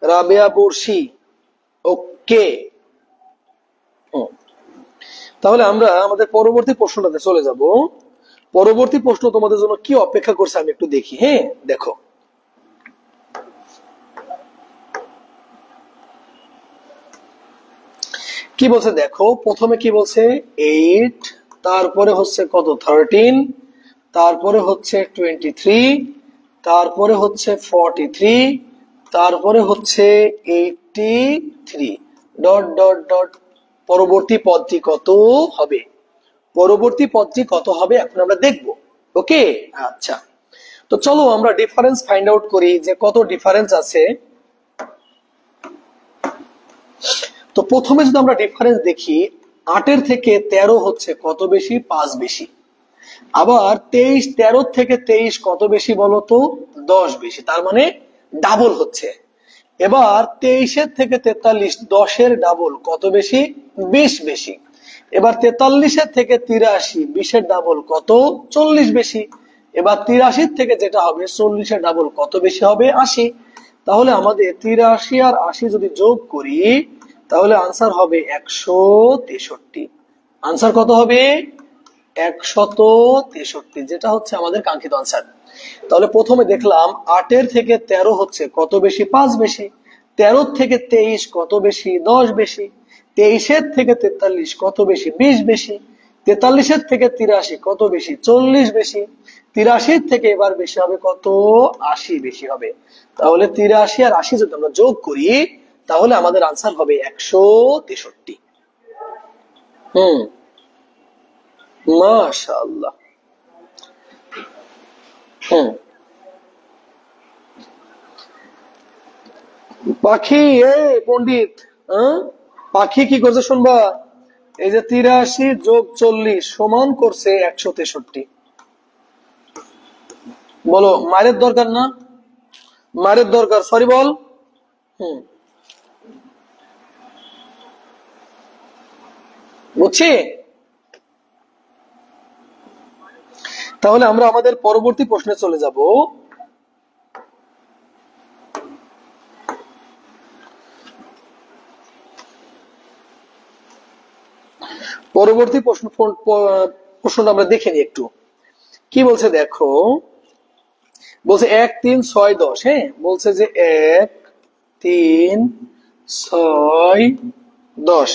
রাবেয়া বর্ষি, ওকে। তাহলে আমরা আমাদের পরবর্তী প্রশ্নটাতে চলে যাব। পরবর্তী প্রশ্ন তোমাদের জন্য কি অপেক্ষা করছে আমি একটু দেখি। হ্যাঁ, দেখো কি বলছে। দেখো প্রথমে কি বলছে, 8, তারপরে হচ্ছে কত 13, তারপরে হচ্ছে 23, তারপরে হচ্ছে 43, তারপরে হচ্ছে 83, ডট ডট ডট। পরবর্তী পদটি কত হবে? পরবর্তী পদটি কত হবে এখন আমরা দেখব। ওকে, আচ্ছা। তো চলো আমরা ডিফারেন্স ফাইন্ড আউট করি যে কত ডিফারেন্স আছে। তো প্রথমে যদি আমরা ডিফারেন্স দেখি, 8 থেকে 13 হচ্ছে কত বেশি? 5 বেশি। আবার 23, 13 থেকে 23 কত বেশি বলতো? 10 বেশি। তার মানে ডাবল হচ্ছে। এবার 23 থেকে 43, 10 ডাবল কত বেশি? 20 বেশি। এবার 43 থেকে 83, 20 ডাবল কত? 40 বেশি। এবার 83 থেকে যেটা হবে 40 ডাবল কত বেশি হবে? 80। তাহলে আমাদের 83 আর 80 যদি যোগ করি তাহলে আনসার হবে 163। আনসার কত হবে? 163, যেটা হচ্ছে আমাদের কাঙ্ক্ষিত আনসার। তাহলে প্রথমে দেখলাম 8 থেকে 13 হচ্ছে কত বেশি? 5 বেশি। 13 থেকে 23 কত বেশি? 10 বেশি। 23 থেকে 43 কত বেশি? 20 বেশি। 43 থেকে 83 কত বেশি? 40 বেশি। 83 থেকে এবার বেশি হবে কত? 80 বেশি হবে। তাহলে 83 আর 80 যদি আমরা যোগ করি তাহলে আমাদের আনসার হবে 163। মাশাআল্লাহ। পাখি, পণ্ডিত, পাখি কি করছে শুনবা? এই যে 83 যোগ 40 সমান করছে 163। বলো, মায়ের দরকার না? মায়ের দরকার, সরি বল। বুঝছি। তাহলে আমরা আমাদের পরবর্তী প্রশ্নে চলে যাব। পরবর্তী প্রশ্নটা আমরা দেখে নিই একটু। কি বলছে দেখো, বলছে 1, 3, 6, 10। হ্যাঁ, বলছে যে 1, 3, 6, 10।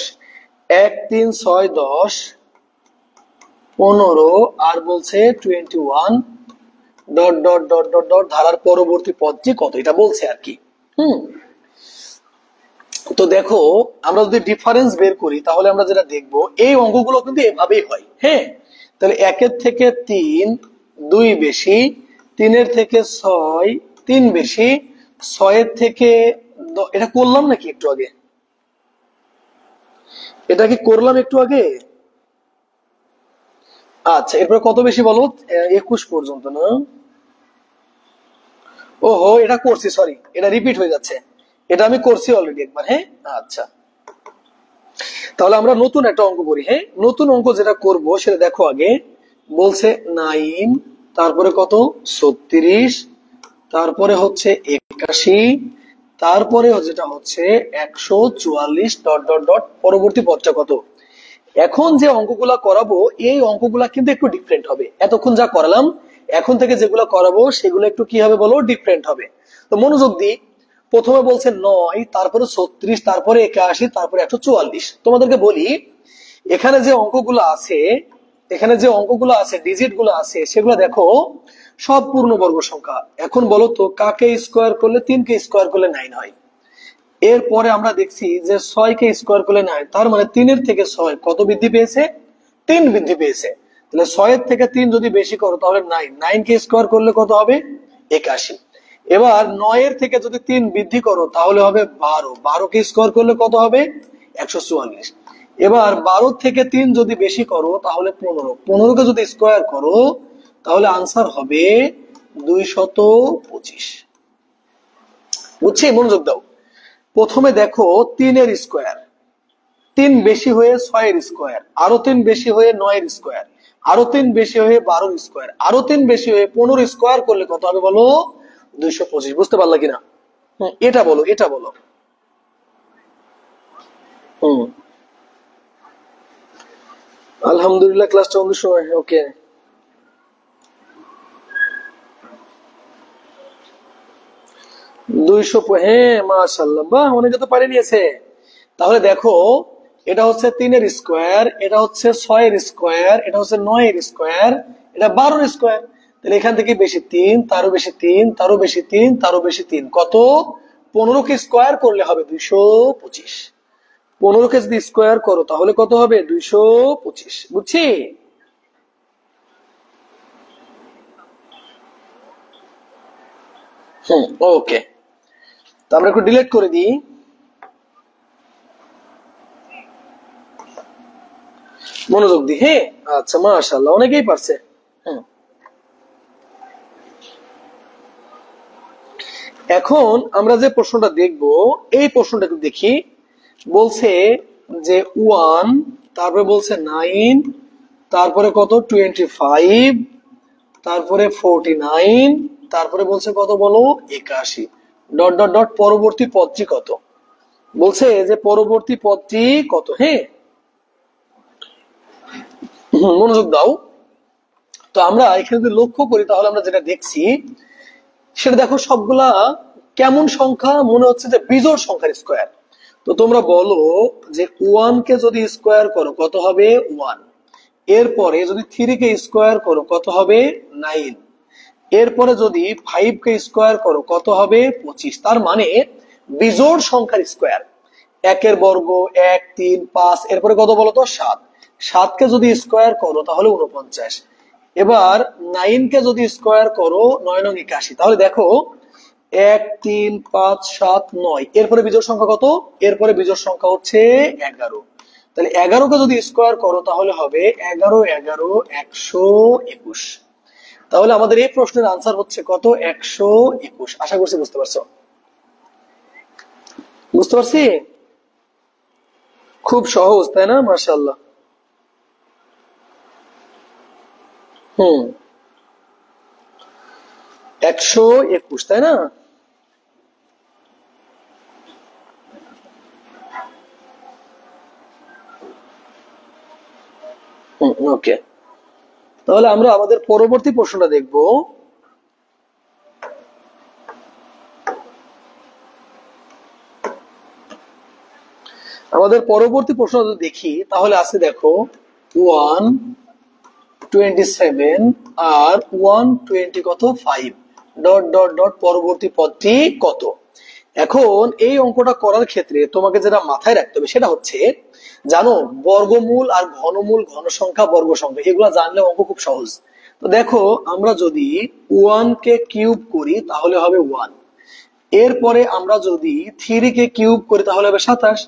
1, 3, 6, 10, 15 আর বলছে 21, dot dot dot dot dot. ধারার পরবর্তী পদটি কত, এটা বলছে আর কি। তো দেখো আমরা যদি ডিফারেন্স বের করি তাহলে আমরা যেটা দেখবো, এই অঙ্কগুলো কিন্তু এভাবেই হয়। হ্যাঁ, তাহলে 1 থেকে 3 2 বেশি, 3 থেকে 6 3 বেশি, 6 থেকে এটা করলাম নাকি একটু আগে? এটা কি করলাম একটু আগে? আচ্ছা, এরপরে কত বেশি বলো? 21 পর্যন্ত না? ওহো, এটা করছি, সরি, এটা রিপিট হয়ে যাচ্ছে। এটা আমি করছি অলরেডি একবার। হ্যাঁ, আচ্ছা। তাহলে আমরা নতুন একটা অঙ্ক করি। হ্যাঁ, নতুন অঙ্ক যেটা করব সেটা দেখো আগে। বলছে 9, তারপরে কত? 36, তারপরে হচ্ছে 81, তারপরে যেটা হচ্ছে 144, ডট ডট ডট। পরবর্তী পদটা কত? এখন যে অঙ্কগুলা করাবো এই অঙ্কগুলা কিন্তু একটু ডিফারেন্ট হবে। এতক্ষণ যা করালাম, এখন থেকে যেগুলো করাবো সেগুলো একটু কি হবে বলো? ডিফারেন্ট হবে। তো মনোযোগ দিই। প্রথমে বলছে 9, তারপরে 36, তারপরে 81, তারপরে 144। তোমাদেরকে বলি, এখানে যে অঙ্কগুলো আছে, এখানে যে অঙ্কগুলো আছে, ডিজিট গুলো আছে, সেগুলো দেখো সব পূর্ণবর্গ সংখ্যা। এখন বলো তো, কাকে স্কোয়ার করলে 3 কে স্কোয়ার করলে 9 হয়? এরপরে আমরা দেখছি যে 6 কে স্কোয়ার করলে 9, তার মানে 3 থেকে 6 কত বৃদ্ধি পেয়েছে? 3 বৃদ্ধি পেয়েছে। তাহলে 6 থেকে 3 যদি বেশি করো তাহলে 9, 9 কে স্কোয়ার করলে কত হবে? 81। এবার 9 থেকে যদি 3 বৃদ্ধি করো তাহলে হবে 12, 12 কে স্কোয়ার করলে কত হবে? 144। এবার 12 থেকে 3 যদি বেশি করো তাহলে 15, 15 কে যদি স্কোয়ার করো তাহলে আনসার হবে 225। বুঝছি? মনোযোগ দাও। প্রথমে দেখো 3 স্কোয়ার, 3 বেশি হয়ে 6 স্কোয়ার, আরো 3 বেশি হয়ে 9 স্কোয়ার, আরো 3 বেশি হয়ে 12 স্কোয়ার, আরো 3 বেশি হয়ে 15 স্কোয়ার করলে কত হবে বলো? 225। বুঝতে পারলা কিনা? এটা বলো, এটা বলো। হুম, আলহামদুলিল্লাহ ক্লাসটা অন্য সময়। ওকে, 200। হ্যাঁ, মাশাআল্লাহ, বাহ, অনেকে তো পারে নিয়েছে। তাহলে দেখো, এটা হচ্ছে 3 স্কোয়ার, এটা হচ্ছে 6 স্কোয়ার, এটা হচ্ছে 9 স্কোয়ার, এটা 12 স্কোয়ার। তাহলে এখান থেকে বেশি 3, তারও বেশি 3, তারও বেশি 3, তারও বেশি 3, কত? 15 কে স্কোয়ার করলে হবে 225। 15 কে যদি স্কোয়ার করো তাহলে কত হবে? 225। বুঝছি? ওকে, তো আমরা একটু ডিলিট করে দিই। মনোযোগ দি, হ্যাঁ। আচ্ছা, মাশাআল্লাহ, অনেকেই পারছে। এখন আমরা যে প্রশ্নটা দেখব, এই প্রশ্নটা একটু দেখি। বলছে যে 1, তারপরে বলছে 9, তারপরে কত? 25, তারপরে 49, তারপরে বলছে কত বলো? 81, ডট ডট ডট, পরবর্তী পদটি কত? বলছে যে পরবর্তী পদটি কত। হ্যাঁ, মনোযোগ দাও। তো আমরা এখানে যদি লক্ষ্য করি তাহলে আমরা যেটা দেখছি সেটা দেখো, সবগুলা কেমন সংখ্যা? মনে হচ্ছে যে বিজোড় সংখ্যার স্কোয়ার। তো তোমরা বলো যে 1 কে যদি স্কোয়ার করো কত হবে? 1। এরপরে যদি 3 কে স্কোয়ার করো কত হবে? 9। এরপরে যদি 5 কে স্কোয়ার করো কত হবে? 25। তার মানে বিজোড় সংখ্যার স্কোয়ার। 1 এর বর্গ 1, 3, 5, এরপরে কত বলো তো? 7। 7 কে যদি স্কোয়ার করো তাহলে 49। এবার 9 কে যদি স্কোয়ার করো 9 নং 81। তাহলে দেখো 1, 3, 5, 7, 9, এরপরে বিজোড় সংখ্যা কত? এরপরে বিজোড় সংখ্যা হচ্ছে 11। তাহলে 11 কে যদি স্কোয়ার করো তাহলে হবে 11, 11, 121। তাহলে আমাদের এই প্রশ্নের আনসার হচ্ছে কত? 121। আশা করছি বুঝতে পারছো। বুঝতে পারছি? খুব সহজ, তাই না? মাশাআল্লাহ। 121, তাই না? ওকে, তাহলে আমরা আমাদের পরবর্তী প্রশ্নটা দেখব। আমাদের পরবর্তী প্রশ্ন যদি দেখি তাহলে আছে দেখো 127 আর 120 কত? 5, ডট ডট ডট, পরবর্তী পদটি কত? এখন এই অঙ্কটা করার ক্ষেত্রে তোমাকে যেটা মাথায় রাখতে হবে সেটা হচ্ছে, জানো, বর্গমূল আর ঘনমূল, ঘন সংখ্যা, বর্গ সংখ্যা, এগুলো জানলে অঙ্ক খুব সহজ। তো দেখো, আমরা যদি 1 কে কিউব করি তাহলে হবে 1। এরপরে আমরা যদি 3 কে কিউব করি তাহলে হবে 27।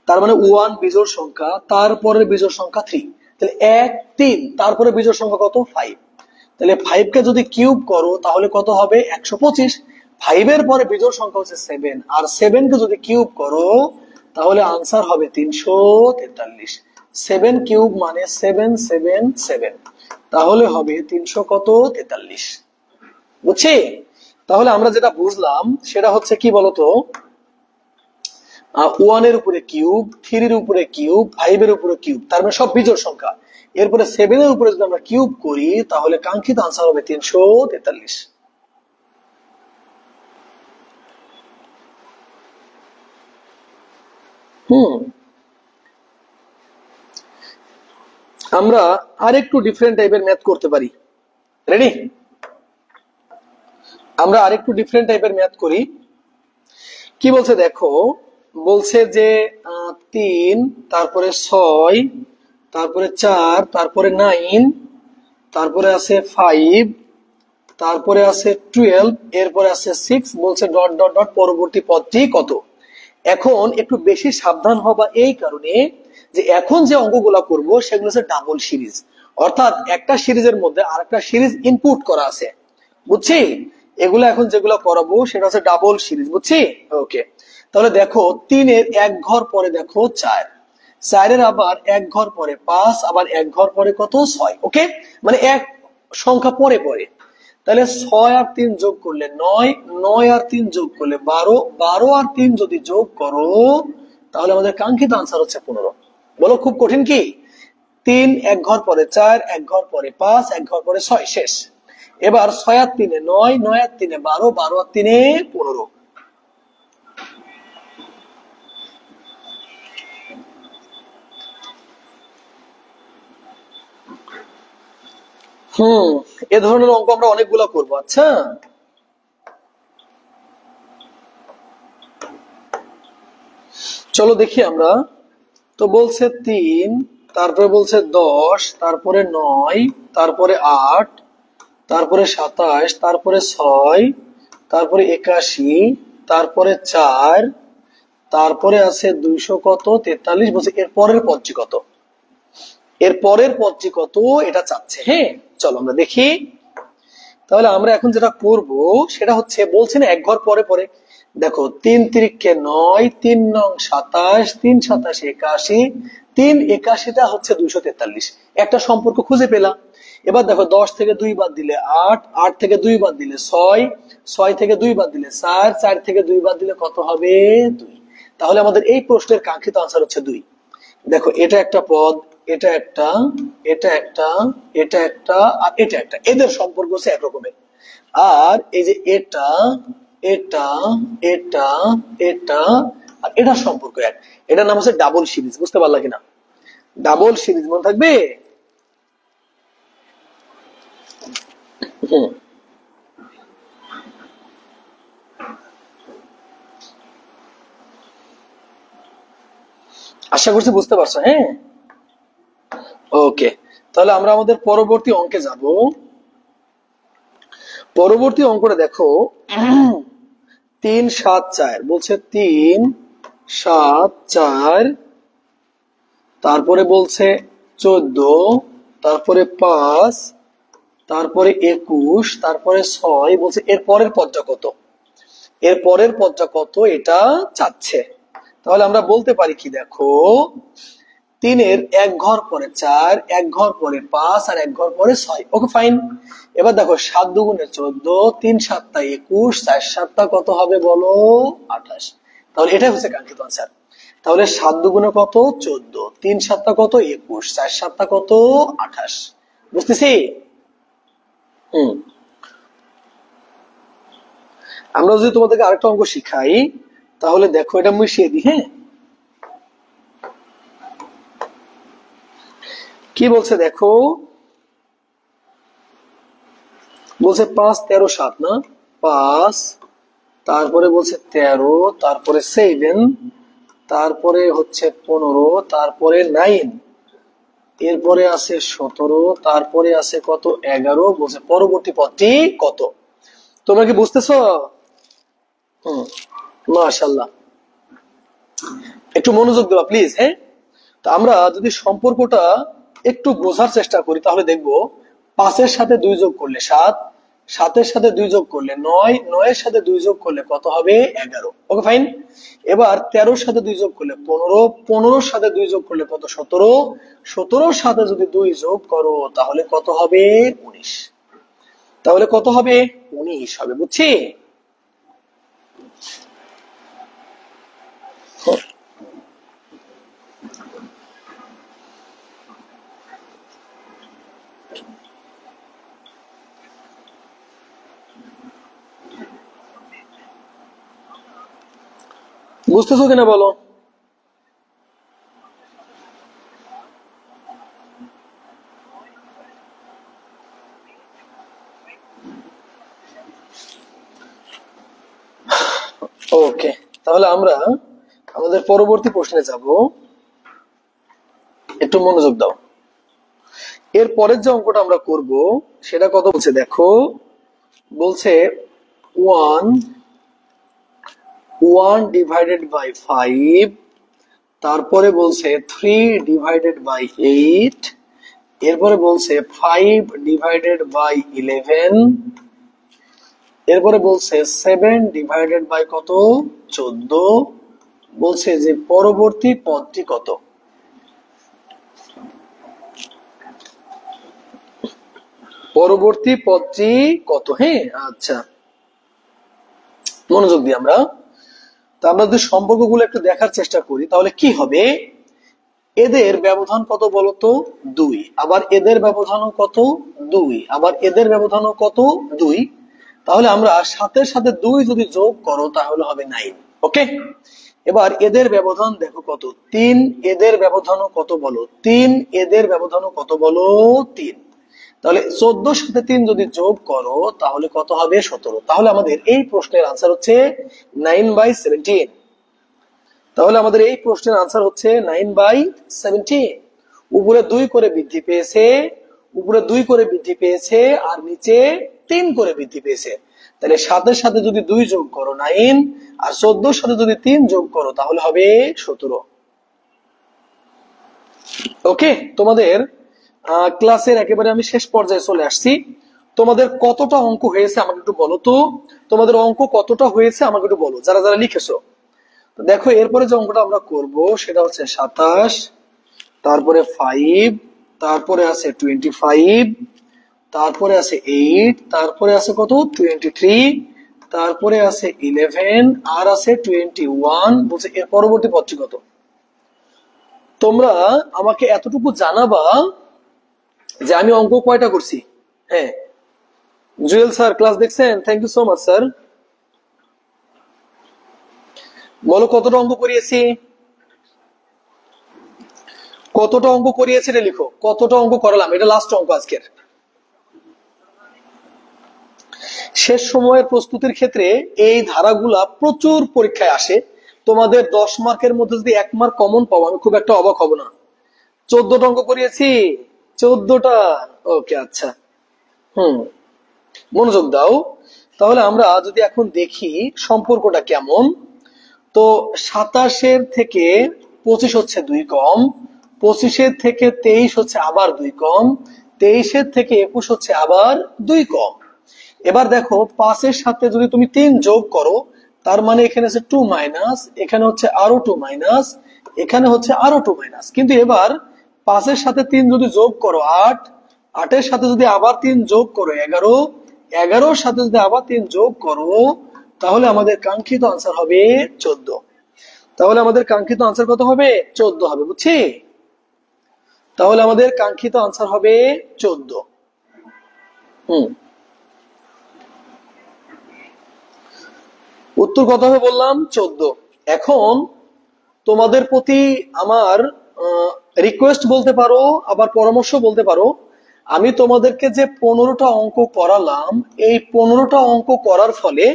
তার মানে 1 বিজোড় সংখ্যা, তারপরে বিজোড় সংখ্যা 3। তাহলে 1, 3, তারপরে বিজোড় সংখ্যা কত? 5। তাহলে 5 কে যদি কিউব করো তাহলে কত হবে? 125। 5 এর পরে বিজোড় সংখ্যা হচ্ছে 7, আর 7 কে যদি কিউব করো তাহলে আনসার হবে 343। 7 কিউব মানে 777, তাহলে হবে 300 কত? 43। বুঝছি? তাহলে আমরা যেটা বুঝলাম সেটা হচ্ছে কি বলতো, 1 এর উপরে কিউব, 3 এর উপরে কিউব, 5 এর উপরে কিউব, তার মানে সব বিজোড় সংখ্যা। এরপরে 7 এর উপরে যদি আমরা কিউব করি তাহলে কাঙ্ক্ষিত আনসার হবে 343। আমরা আরেকটু ডিফারেন্ট টাইপের ম্যাথ করতে পারি। রেডি? আমরা আরেকটু ডিফারেন্ট টাইপের ম্যাথ করি। কি বলছে দেখো, বলছে যে 3, তারপরে 6, তারপরে 4, তারপরে 9, তারপরে আছে 5, তারপরে আছে 12, এরপরে আছে 6, বলছে ডট ডট ডট, পরবর্তী পদটি কত? এখন একটু বেশি সাবধান হবা এই কারণে যে এখন যে অঙ্কগুলা করব সেগুলো হচ্ছে ডাবল সিরিজ, অর্থাৎ একটা সিরিজের মধ্যে আরেকটা সিরিজ ইনপুট করা আছে। বুঝছি? এগুলো এখন যেগুলো করাবো সেটা হচ্ছে ডাবল সিরিজ। বুঝছি? ওকে, তাহলে দেখো 3 এর এক ঘর পরে দেখো 4, চারের আবার এক ঘর পরে 5, আবার এক ঘর পরে কত 6। ওকে, মানে এক সংখ্যা পরে পরে। তাহলে 6 আর 3 যোগ করলে 9, 9 আর 3 যোগ করলে 12, 12 আর 3 যদি যোগ করো তাহলে আমাদের কাঙ্ক্ষিত আনসার হচ্ছে 15। বলো খুব কঠিন কি? 3 এক ঘর পরে 4, এক ঘর পরে 5, এক ঘর পরে 6, শেষ। এবার 6 আর 3 9, 9 আর 3 12, 12 আর 3 15। এ ধরনের অঙ্ক আমরা অনেকগুলো করবো। আচ্ছা, চলো দেখি আমরা। তো বলছে 3, তারপরে বলছে 10, তারপরে 9, তারপরে 8, তারপরে 27, তারপরে 6, তারপরে 81, তারপরে 4, তারপরে আছে 200 কত 43। বলছে এর পরের পদটি কত, এর পরের পদটি কত এটা চাচ্ছে। হ্যাঁ, চলো আমরা দেখি। তাহলে আমরা এখন যেটা করব সেটা হচ্ছে, বলছে না এক ঘর পরে পরে। দেখো 3 তিরিকে 9, 3 নং 27, 3 27 81, 3 81টা হচ্ছে 243। একটা সম্পর্ক খুঁজে পেলাম। এবার দেখো 10 থেকে 2 বাদ দিলে 8, 8 থেকে 2 বাদ দিলে 6, 6 থেকে 2 বাদ দিলে 4, 4 থেকে 2 বাদ দিলে কত হবে 2। তাহলে আমাদের এই প্রশ্নের কাঙ্ক্ষিত আনসার হচ্ছে 2। দেখো এটা একটা পদ, এটা একটা, এটা একটা, এটা একটা, আর এটা একটা, এদের সম্পর্ক হচ্ছে একরকমের। আর এই যে এটা, এটা, এটা, এটা আর এটার সম্পর্ক এক। এটার নাম হচ্ছে ডাবল সিরিজ। বুঝতে পারলা কিনা? ডাবল সিরিজ মনে থাকবে। হুম, আশা করছি বুঝতে পারছো। হ্যাঁ, ওকে। তাহলে আমরা আমাদের পরবর্তী অঙ্কে যাব। পরবর্তী অঙ্কটা দেখো 3 7 4। বলছে 3 7 4, তারপরে বলছে 14, তারপরে 5, তারপরে 21, তারপরে 6। বলছে এর পরের পদটা কত, এর পরের পদটা কত এটা চাচ্ছে। তাহলে আমরা বলতে পারি কি, দেখো 3 এর এক ঘর পরে 4, এক ঘর পরে 5 আর এক ঘর পরে 6। ওকে, ফাইন। এবার দেখো 7 দুগুণে 14, 3 7টা 21, 4 7টা কত হবে বলো 28। তাহলে এটাই হচ্ছে কাঙ্ক্ষিত আনসার। তাহলে 7 দুগুণে কত 14, 3 7টা কত 21, 4 7টা কত 28। বুঝতেছি? হুম, আমরা যদি তোমাদেরকে আরেকটা অঙ্ক শিখাই তাহলে দেখো এটা মিশিয়ে দিই। হ্যাঁ, কি বলছে দেখো, বলছে 5 13 7 না, 5, তারপরে বলছে 13, তারপরে 7, তারপরে হচ্ছে 15, তারপরে 9, এরপরে আছে 17, তারপরে আছে কত 11। বলছে পরবর্তী পদটি কত। তোমরা কি বুঝতেছো? হুম, মাশাআল্লাহ, একটু মনোযোগ দেওয়া প্লিজ। হ্যাঁ, তো আমরা যদি সম্পর্কটা একটু বোঝার চেষ্টা করি তাহলে দেখবো 5 এর সাথে 2 যোগ করলে 7, 7 এর সাথে 2 যোগ করলে 9, 9 এর সাথে 2 যোগ করলে কত হবে 11। ওকে, ফাইন। এবার 13 এর সাথে 2 যোগ করলে 15, 15 এর সাথে 2 যোগ করলে কত 17, 17 এর সাথে যদি 2 যোগ করো তাহলে কত হবে 19। তাহলে কত হবে 19 হবে। বুঝছি? বুঝতেছো কিনা বলো? ওকে, তাহলে আমরা আমাদের পরবর্তী প্রশ্নে যাব। একটু মনোযোগ দাও। এর পরের যে অঙ্কটা আমরা করব সেটা কত বলছে দেখো। বলছে 1 ডিভাইডেড বাই 5, তারপরে বলছে 3 ডিভাইডেড বাই 8, এরপরে বলছে 5 ডিভাইডেড বাই 11, এরপরে বলছে 7 ডিভাইডেড বাই কত 14। বলছে যে পরবর্তী পদটি কত। পরবর্তী পদটি কত? হ্যাঁ, আচ্ছা, মনোযোগ দিই আমরা। তো আমরা যদি সম্পর্কগুলো একটু দেখার চেষ্টা করি তাহলে কি হবে? এদের ব্যবধান কত বলতো? 2। আবার এদের ব্যবধানও কত? 2। আবার এদের ব্যবধানও কত? 2। তাহলে আমরা সাথে সাথে 2 যদি যোগ করো তাহলে হবে 9। ওকে, এবার এদের ব্যবধান দেখো কত? 3। এদের ব্যবধানও কত বলো? 3। এদের ব্যবধানও কত বলো? 3। তাহলে 14 সাথে 3 যদি যোগ করো তাহলে কত হবে? 17। তাহলে আমাদের এই প্রশ্নের আনসার হচ্ছে 9/17। তাহলে আমাদের এই প্রশ্নের আনসার হচ্ছে 9/17। উপরে 2 করে বৃদ্ধি পেয়েছে, উপরে 2 করে বৃদ্ধি পেয়েছে, আর নিচে 3 করে বৃদ্ধি পেয়েছে। তাহলে সাথে সাথে যদি 2 যোগ করো 9, আর 14 সাথে যদি 3 যোগ করো তাহলে হবে 17। ওকে, তোমাদের ক্লাসের একেবারে আমি শেষ পর্যায়ে চলে আসছি। তোমাদের কতটা অঙ্ক হয়েছে আমাকে একটু বলো তো। তোমাদের অঙ্ক কতটা হয়েছে আমাকে একটু বলো, যারা যারা লিখেছো। তো দেখো, এরপরে যে অঙ্কটা আমরা করব সেটা হচ্ছে 27, তারপরে 5, তারপরে আছে 25, তারপরে আছে 8, তারপরে আছে কত? 23, তারপরে আছে 11, আর আছে 21। বলছে এর পরবর্তী পদটি কত? তোমরা আমাকে এতটুকু জানাবা যে আমি অঙ্ক কয়টা করছি। হ্যাঁ, জুয়েল স্যার ক্লাস দেখছেন? Thank you so much sir. বলো কতটা অঙ্ক করিয়েছি? কতটা অঙ্ক করিয়েছি রে, লিখো কতটা অঙ্ক করালাম। এটা লাস্ট অঙ্ক আজকের। শেষ সময়ের প্রস্তুতির ক্ষেত্রে এই ধারাগুলা প্রচুর পরীক্ষায় আসে। তোমাদের 10 মার্কের মধ্যে যদি 1 মার্ক কমন পাও আমি খুব একটা অবাক হব না। 14টা অঙ্ক করিয়েছি, 14টা। ওকে, আচ্ছা, মনোযোগ দাও। তাহলে আমরা যদি এখন দেখি সম্পর্কটা কেমন। তো 27 থেকে 25 হচ্ছে 2 কম, 25 থেকে 23 হচ্ছে আবার 2 কম, 23 থেকে 21 হচ্ছে আবার 2 কম। এবার দেখো 5 সাথে যদি তুমি 3 যোগ করো তার মানে এখানে আছে 2 মাইনাস, এখানে হচ্ছে আরো 2 মাইনাস, এখানে হচ্ছে আরো 2 মাইনাস। কিন্তু এবার 5 সাথে 3 যদি যোগ করো 8, 8 সাথে যদি আবার 3 যোগ করো 11, 11 সাথে যদি আবার 3 যোগ করো তাহলে আমাদের কাঙ্ক্ষিত আনসার হবে 14। তাহলে আমাদের কাঙ্ক্ষিত আনসার কত হবে? 14 হবে, বুঝছি? তাহলে আমাদের কাঙ্ক্ষিত আনসার হবে 14। উত্তর কত হবে বললাম? 14। এখন তোমাদের প্রতি আমার রিকোয়েস্ট বলতে পারো, আবার পরামর্শ বলতে পারো। আমি তোমাদেরকে যে 15টা অঙ্ক করালাম, এই 15টা অঙ্ক করার ফলে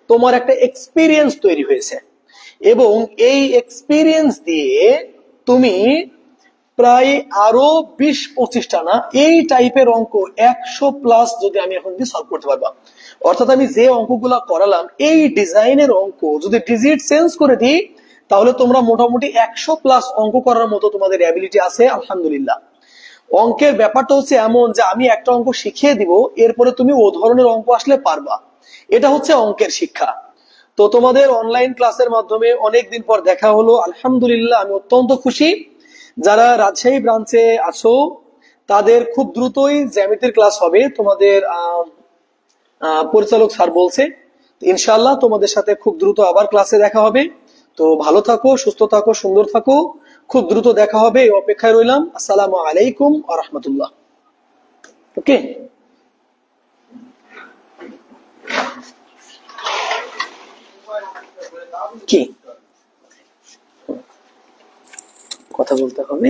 তোমার একটা এক্সপিরিয়েন্স তৈরি হয়েছে, এবং এই এক্সপিরিয়েন্স দিয়ে তুমি প্রায় আরো 20-25টা না, এই টাইপের অঙ্ক 100+ যদি আমি এখন দিয়ে সলভ করতে পারবা। অর্থাৎ আমি যে অঙ্কগুলা করালাম এই ডিজাইনের অঙ্ক যদি ডিজিট চেঞ্জ করে দিই তাহলে তোমরা মোটামুটি 100+ অঙ্ক করার মতো তোমাদের অ্যাবিলিটি আছে, আলহামদুলিল্লাহ। অঙ্কের ব্যাপারটা হচ্ছে এমন যে আমি একটা অঙ্ক শিখিয়ে দিব, এরপরে তুমি ও ধরনের অঙ্ক আসলে পারবা। এটা হচ্ছে অঙ্কের শিক্ষা। তো তোমাদের অনলাইন ক্লাসের মাধ্যমে অনেকদিন পর দেখা হলো, আলহামদুলিল্লাহ আমি অত্যন্ত খুশি। যারা রাজশাহী ব্রাঞ্চে আছো তাদের খুব দ্রুতই জ্যামিতির ক্লাস হবে, তোমাদের পরিচালক স্যার বলছে। ইনশাআল্লাহ তোমাদের সাথে খুব দ্রুত আবার ক্লাসে দেখা হবে। তো ভালো থাকো, সুস্থ থাকো, সুন্দর থাকো। খুব দ্রুত দেখা হবে, এই অপেক্ষায় রইলাম। আসসালামু আলাইকুম ওয়া রাহমাতুল্লাহ। ওকে, কি কথা বলতে হবে?